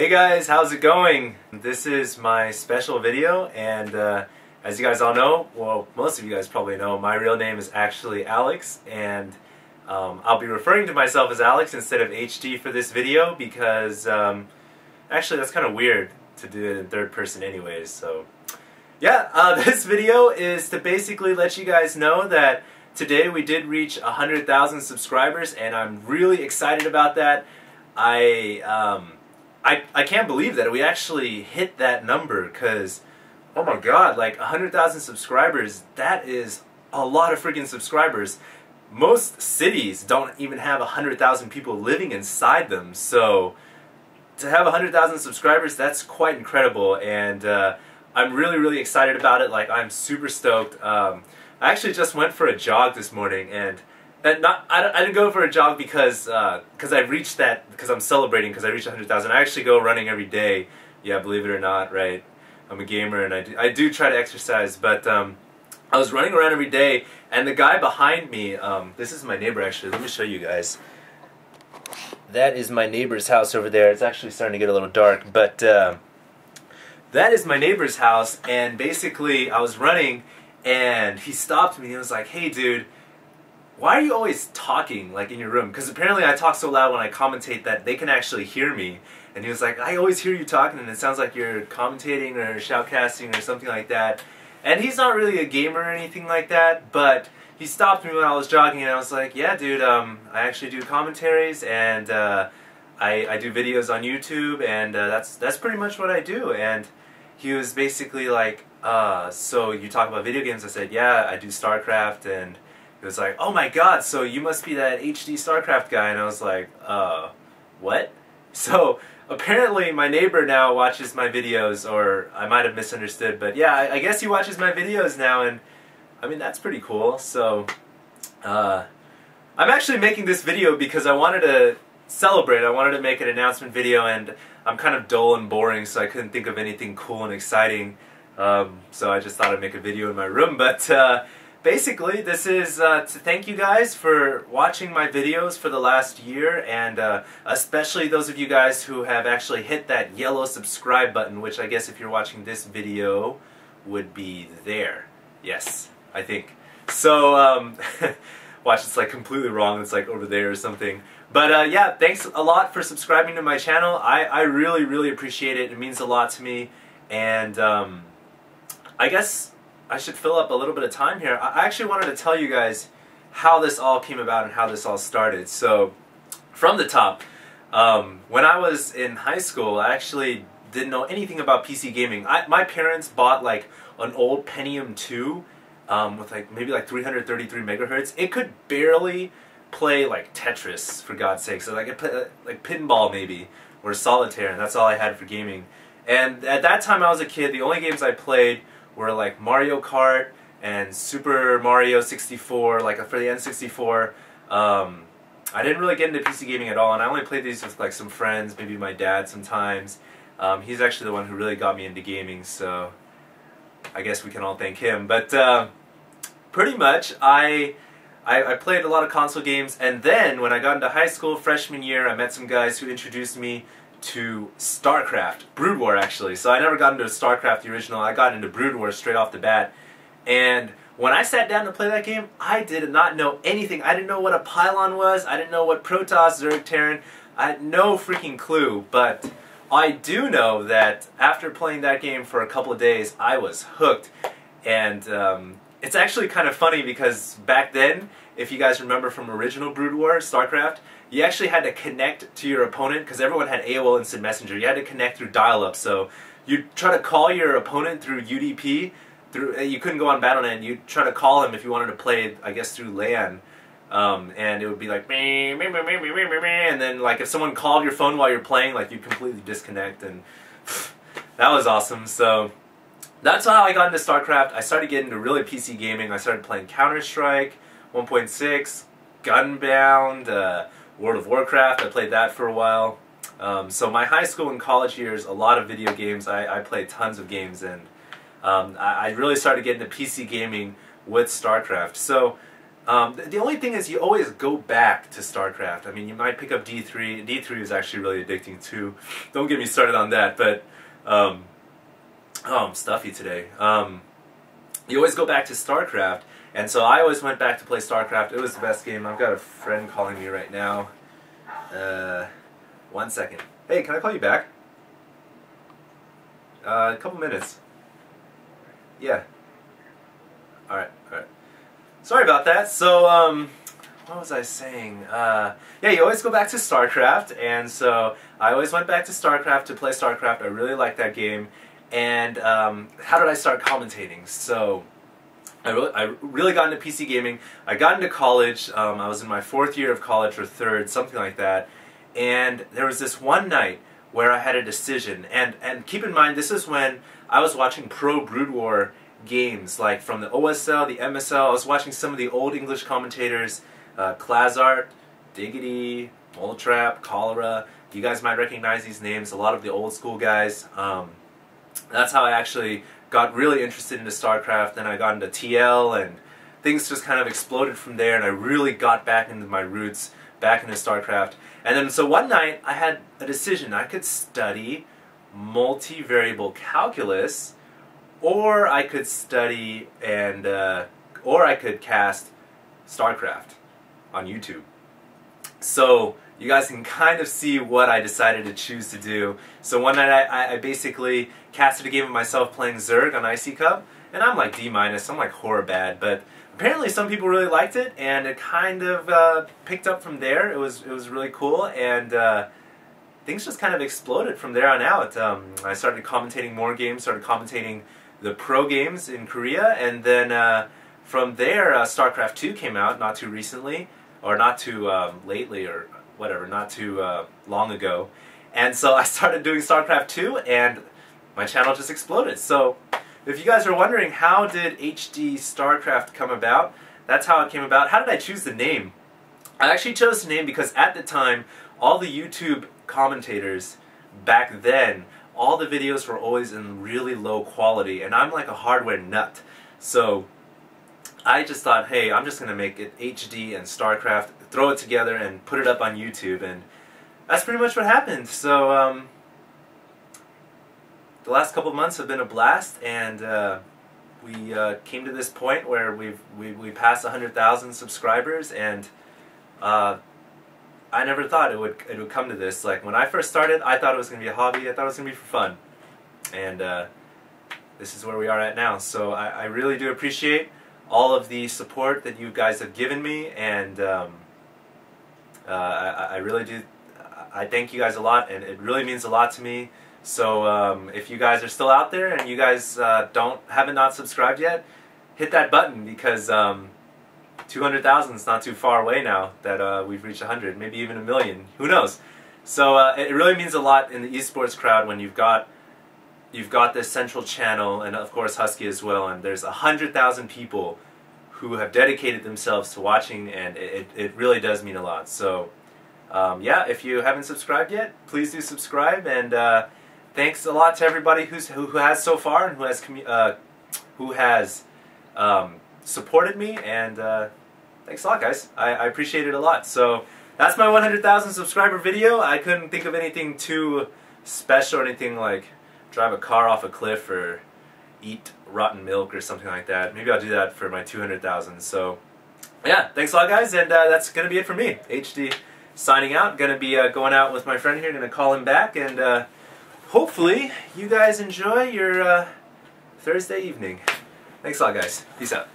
Hey guys, how's it going? This is my special video, and as you guys all know, well, most of you guys probably know, my real name is actually Alex, and I'll be referring to myself as Alex instead of HD for this video because actually that's kind of weird to do it in third person anyways, so yeah, this video is to basically let you guys know that today we did reach 100,000 subscribers, and I'm really excited about that. I can't believe that we actually hit that number because, oh my god, like 100,000 subscribers, that is a lot of freaking subscribers. Most cities don't even have 100,000 people living inside them, so to have 100,000 subscribers, that's quite incredible, and I'm really excited about it. Like, I'm super stoked. I actually just went for a jog this morning, and I didn't go for a jog because I reached that, because I'm celebrating because I reached 100,000. I actually go running every day. Yeah, believe it or not, right? I'm a gamer and I do try to exercise, but I was running around every day, and the guy behind me, this is my neighbor actually. Let me show you guys. That is my neighbor's house over there. It's actually starting to get a little dark, but that is my neighbor's house, and basically I was running and he stopped me and he was like, "Hey dude, why are you always talking like in your room?" Because apparently I talk so loud when I commentate that they can actually hear me. And he was like, "I always hear you talking and it sounds like you're commentating or shoutcasting or something like that." And he's not really a gamer or anything like that, but he stopped me when I was jogging, and I was like, "Yeah dude, I actually do commentaries, and I do videos on YouTube, and that's pretty much what I do." And he was basically like, "So you talk about video games?" I said, "Yeah, I do StarCraft," and it was like, "Oh my god, so you must be that HD StarCraft guy." And I was like, what? So apparently my neighbor now watches my videos, or I might have misunderstood, but yeah, I guess he watches my videos now, and I mean, that's pretty cool. So I'm actually making this video because I wanted to celebrate. I wanted to make an announcement video, and I'm kind of dull and boring, so I couldn't think of anything cool and exciting. So I just thought I'd make a video in my room, but basically, this is to thank you guys for watching my videos for the last year, and especially those of you guys who have actually hit that yellow subscribe button, which I guess if you're watching this video would be there. Yes, I think. So, watch, it's like completely wrong, it's like over there or something. But yeah, thanks a lot for subscribing to my channel. I really appreciate it. It means a lot to me, and I guess I should fill up a little bit of time here. I actually wanted to tell you guys how this all came about and how this all started. So, from the top, when I was in high school, I actually didn't know anything about PC gaming. My parents bought like an old Pentium 2 with like maybe like 333 megahertz. It could barely play like Tetris, for God's sake. So like it played like pinball maybe, or solitaire, and that's all I had for gaming. And at that time I was a kid, the only games I played were like Mario Kart and Super Mario 64, like for the N64. I didn't really get into PC gaming at all, and I only played these with like some friends, maybe my dad sometimes. He's actually the one who really got me into gaming, so I guess we can all thank him. But pretty much, I played a lot of console games, and then when I got into high school, freshman year, I met some guys who introduced me to StarCraft, Brood War actually. So I never got into StarCraft the original, I got into Brood War straight off the bat. And when I sat down to play that game, I did not know anything. I didn't know what a pylon was, I didn't know what Protoss, Zerg, Terran, I had no freaking clue. But I do know that after playing that game for a couple of days, I was hooked. And it's actually kind of funny because back then, if you guys remember from original Brood War, StarCraft, you actually had to connect to your opponent, because everyone had AOL Instant Messenger. You had to connect through dial-up, so you'd try to call your opponent through UDP, you couldn't go on Battle.net, you'd try to call him if you wanted to play, I guess, through LAN, and it would be like, and then like if someone called your phone while you're playing, like you'd completely disconnect, and that was awesome. So that's how I got into StarCraft. I started getting into really PC gaming. I started playing Counter-Strike, 1.6, Gunbound, World of Warcraft. I played that for a while. So my high school and college years, a lot of video games. I played tons of games, and I really started getting into PC gaming with StarCraft. So The only thing is you always go back to StarCraft. I mean, you might pick up D3. D3 is actually really addicting too. Don't get me started on that, but oh, I'm stuffy today. You always go back to StarCraft, and so I always went back to play StarCraft. It was the best game. I've got a friend calling me right now. 1 second. Hey, can I call you back? A couple minutes. Yeah. Alright, alright. Sorry about that. So, what was I saying? Yeah, you always go back to StarCraft, and so I always went back to StarCraft to play StarCraft. I really liked that game. And how did I start commentating? So, I really got into PC gaming. I got into college. I was in my 4th year of college, or 3rd, something like that. And there was this one night where I had a decision. And keep in mind, this is when I was watching Pro Brood War games, like from the OSL, the MSL. I was watching some of the old English commentators, Klazart, Diggity, Molotrap, Cholera. You guys might recognize these names, a lot of the old school guys. That's how I actually got really interested into StarCraft. Then I got into TL, and things just kind of exploded from there, and I really got back into my roots, back into StarCraft. And then, so one night, I had a decision. I could study multivariable calculus, or I could study and, or I could cast StarCraft on YouTube. So, you guys can kind of see what I decided to choose to do. So one night I basically casted a game of myself playing Zerg on IC Cup, and I'm like D-, I'm like horror bad, but apparently some people really liked it, and it kind of picked up from there. It was really cool, and things just kind of exploded from there on out. I started commentating more games, started commentating the pro games in Korea, and then from there StarCraft 2 came out not too recently, or not too lately, or whatever, not too long ago. And so I started doing StarCraft 2, and my channel just exploded. So if you guys are wondering, how did HD StarCraft come about? That's how it came about. How did I choose the name? I actually chose the name because at the time, all the YouTube commentators back then, all the videos were always in really low quality, and I'm like a hardware nut. So I just thought, hey, I'm just going to make it HD and StarCraft, throw it together and put it up on YouTube, and that's pretty much what happened. So the last couple of months have been a blast, and we came to this point where we passed 100,000 subscribers, and I never thought it would come to this. Like when I first started, I thought it was going to be a hobby. I thought it was going to be for fun, and this is where we are at now. So I really do appreciate all of the support that you guys have given me, and I really do. I thank you guys a lot, and it really means a lot to me. So if you guys are still out there and you guys haven't not subscribed yet, hit that button, because 200,000 is not too far away now that we've reached 100, maybe even 1 million. Who knows? So it really means a lot in the esports crowd when you've got this central channel, and of course Husky as well, and there's 100,000 people who have dedicated themselves to watching, and it really does mean a lot. So yeah, if you haven't subscribed yet, please do subscribe, and thanks a lot to everybody who has so far, and who has supported me, and thanks a lot, guys. I appreciate it a lot. So that's my 100,000 subscriber video. I couldn't think of anything too special, or anything like drive a car off a cliff or eat rotten milk or something like that. Maybe I'll do that for my 200,000. So yeah, thanks a lot, guys, and that's gonna be it for me. HD signing out. Gonna be going out with my friend here. Gonna call him back, and hopefully you guys enjoy your Thursday evening. Thanks a lot, guys. Peace out.